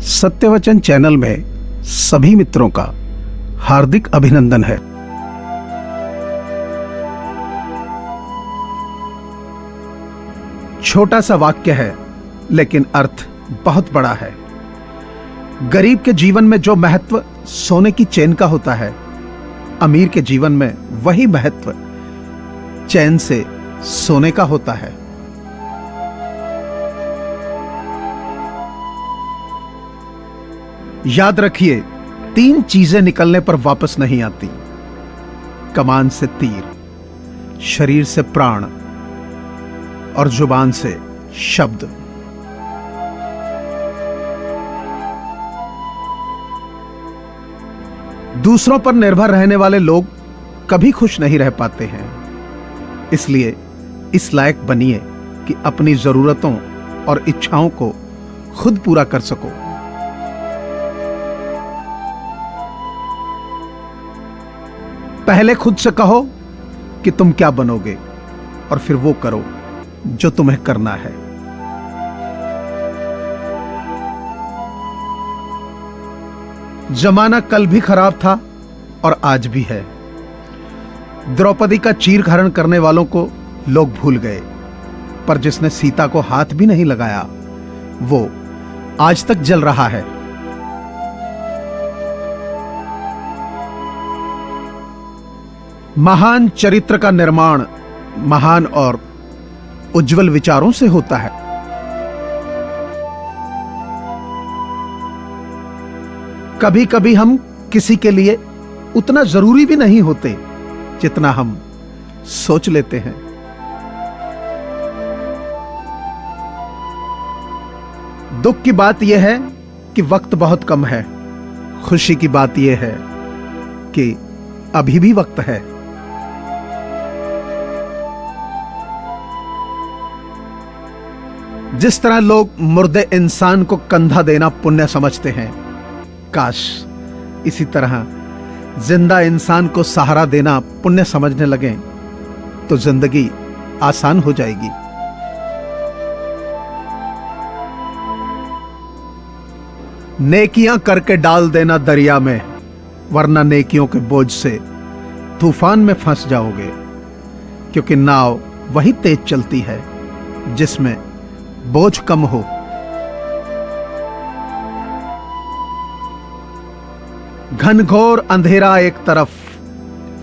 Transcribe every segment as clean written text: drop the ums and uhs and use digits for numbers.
सत्यवचन channel में सभी मित्रों का हार्दिक अभिनंदन है। छोटा सा वाक्य है लेकिन अर्थ बहुत बड़ा है। गरीब के जीवन में जो महत्व सोने की चेन का होता है, अमीर के जीवन में वही महत्व चैन से सोने का होता है। याद रखिए, 3 चीजें निकलने पर वापस नहीं आती। कमान से तीर, शरीर से प्राण और जुबान से शब्द। दूसरों पर निर्भर रहने वाले लोग कभी खुश नहीं रह पाते हैं। इसलिए इस लायक बनिए कि अपनी जरूरतों और इच्छाओं को खुद पूरा कर सको। पहले खुद से कहो कि तुम क्या बनोगे और फिर वो करो जो तुम्हें करना है। जमाना कल भी खराब था और आज भी है। द्रौपदी का चीरहरण करने वालों को लोग भूल गए, पर जिसने सीता को हाथ भी नहीं लगाया वो आज तक जल रहा है। महान चरित्र का निर्माण महान और उज्जवल विचारों से होता है। कभी कभी हम किसी के लिए उतना जरूरी भी नहीं होते जितना हम सोच लेते हैं। दुख की बात यह है कि वक्त बहुत कम है। खुशी की बात यह है कि अभी भी वक्त है। जिस तरह लोग मुर्दे इंसान को कंधा देना पुण्य समझते हैं, काश इसी तरह जिंदा इंसान को सहारा देना पुण्य समझने लगें तो जिंदगी आसान हो जाएगी। नेकियां करके डाल देना दरिया में, वरना नेकियों के बोझ से तूफान में फंस जाओगे। क्योंकि नाव वही तेज चलती है जिसमें बोझ कम हो। घनघोर अंधेरा एक तरफ,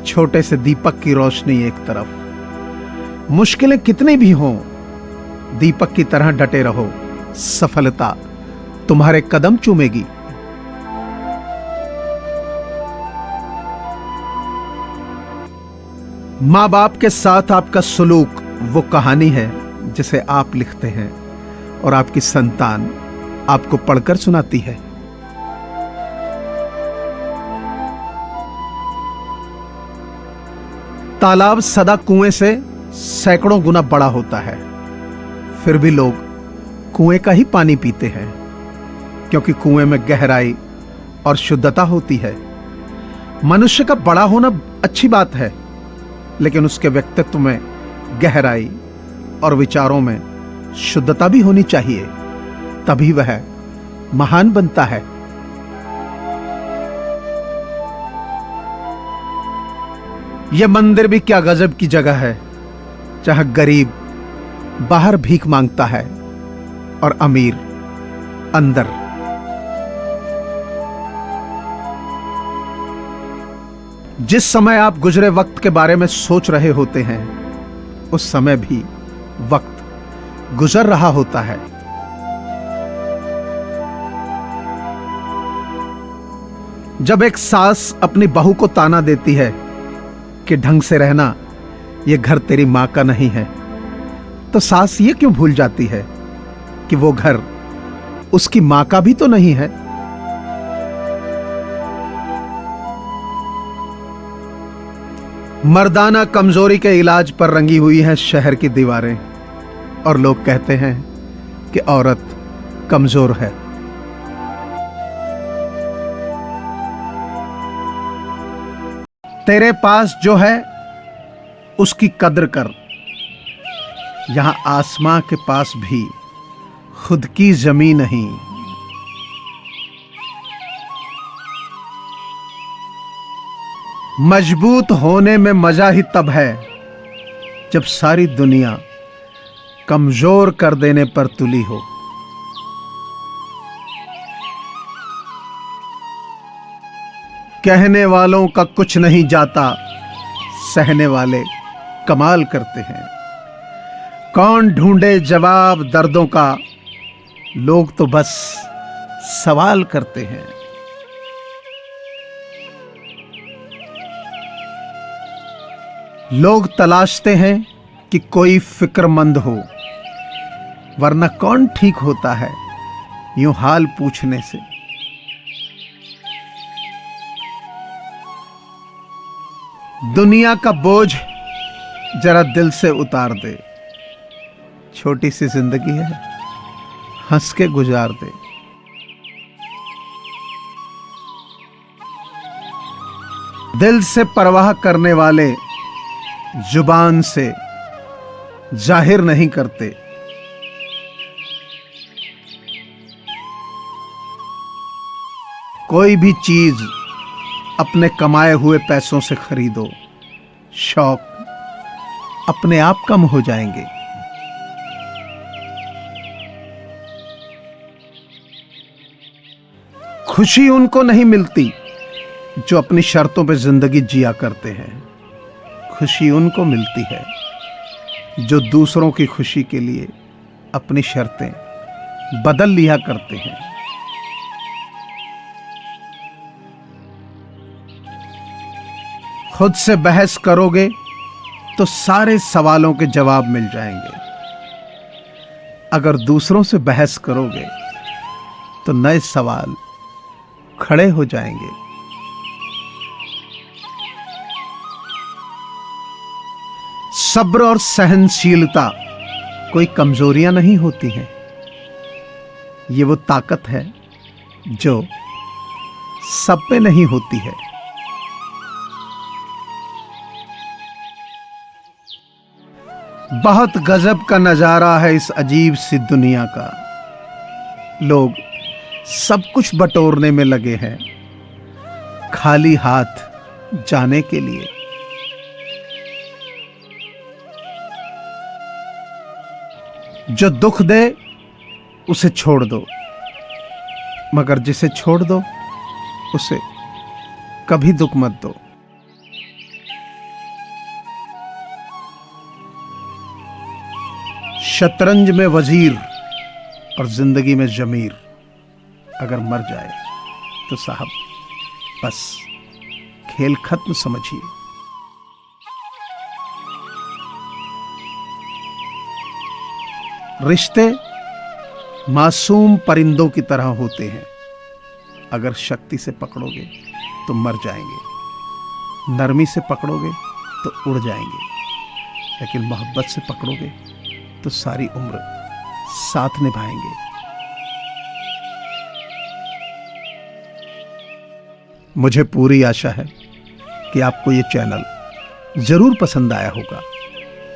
छोटे से दीपक की रोशनी एक तरफ। मुश्किलें कितनी भी हों, दीपक की तरह डटे रहो। सफलता तुम्हारे कदम चूमेगी। मां बाप के साथ आपका सुलूक वो कहानी है जिसे आप लिखते हैं और आपकी संतान आपको पढ़कर सुनाती है। तालाब सदा कुएं से सैकड़ों गुना बड़ा होता है, फिर भी लोग कुएं का ही पानी पीते हैं, क्योंकि कुएं में गहराई और शुद्धता होती है। मनुष्य का बड़ा होना अच्छी बात है, लेकिन उसके व्यक्तित्व में गहराई और विचारों में शुद्धता भी होनी चाहिए, तभी वह महान बनता है। यह मंदिर भी क्या गजब की जगह है, जहां गरीब बाहर भीख मांगता है और अमीर अंदर। जिस समय आप गुजरे वक्त के बारे में सोच रहे होते हैं, उस समय भी वक्त गुजर रहा होता है। जब एक सास अपनी बहू को ताना देती है कि ढंग से रहना, यह घर तेरी मां का नहीं है, तो सास ये क्यों भूल जाती है कि वो घर उसकी मां का भी तो नहीं है। मर्दाना कमजोरी के इलाज पर रंगी हुई हैं शहर की दीवारें, और लोग कहते हैं कि औरत कमजोर है। तेरे पास जो है उसकी कद्र कर। यहां आसमां के पास भी खुद की जमीन नहीं। मजबूत होने में मजा ही तब है जब सारी दुनिया कमजोर कर देने पर तुली हो। कहने वालों का कुछ नहीं जाता, सहने वाले कमाल करते हैं। कौन ढूंढे जवाब दर्दों का, लोग तो बस सवाल करते हैं। लोग तलाशते हैं कि कोई फिक्रमंद हो, वरना कौन ठीक होता है यूं हाल पूछने से। दुनिया का बोझ जरा दिल से उतार दे, छोटी सी जिंदगी है, हंस के गुजार दे। दिल से परवाह करने वाले जुबान से जाहिर नहीं करते। कोई भी चीज अपने कमाए हुए पैसों से खरीदो, शौक अपने आप कम हो जाएंगे। खुशी उनको नहीं मिलती जो अपनी शर्तों पे जिंदगी जिया करते हैं। खुशी उनको मिलती है जो दूसरों की खुशी के लिए अपनी शर्तें बदल लिया करते हैं। खुद से बहस करोगे तो सारे सवालों के जवाब मिल जाएंगे। अगर दूसरों से बहस करोगे तो नए सवाल खड़े हो जाएंगे। सब्र और सहनशीलता कोई कमजोरियां नहीं होती हैं। ये वो ताकत है जो सब पे नहीं होती है। बहुत गजब का नजारा है इस अजीब सी दुनिया का। लोग सब कुछ बटोरने में लगे हैं, खाली हाथ जाने के लिए। जो दुख दे उसे छोड़ दो, मगर जिसे छोड़ दो उसे कभी दुख मत दो। शतरंज में वजीर और जिंदगी में जमीर अगर मर जाए तो साहब बस खेल खत्म समझिए। रिश्ते मासूम परिंदों की तरह होते हैं। अगर शक्ति से पकड़ोगे तो मर जाएंगे, नरमी से पकड़ोगे तो उड़ जाएंगे, लेकिन मोहब्बत से पकड़ोगे तो सारी उम्र साथ निभाएंगे। मुझे पूरी आशा है कि आपको ये चैनल जरूर पसंद आया होगा।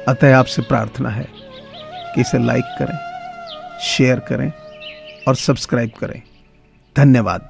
अतः आपसे प्रार्थना है कि इसे लाइक करें, शेयर करें और सब्सक्राइब करें। धन्यवाद।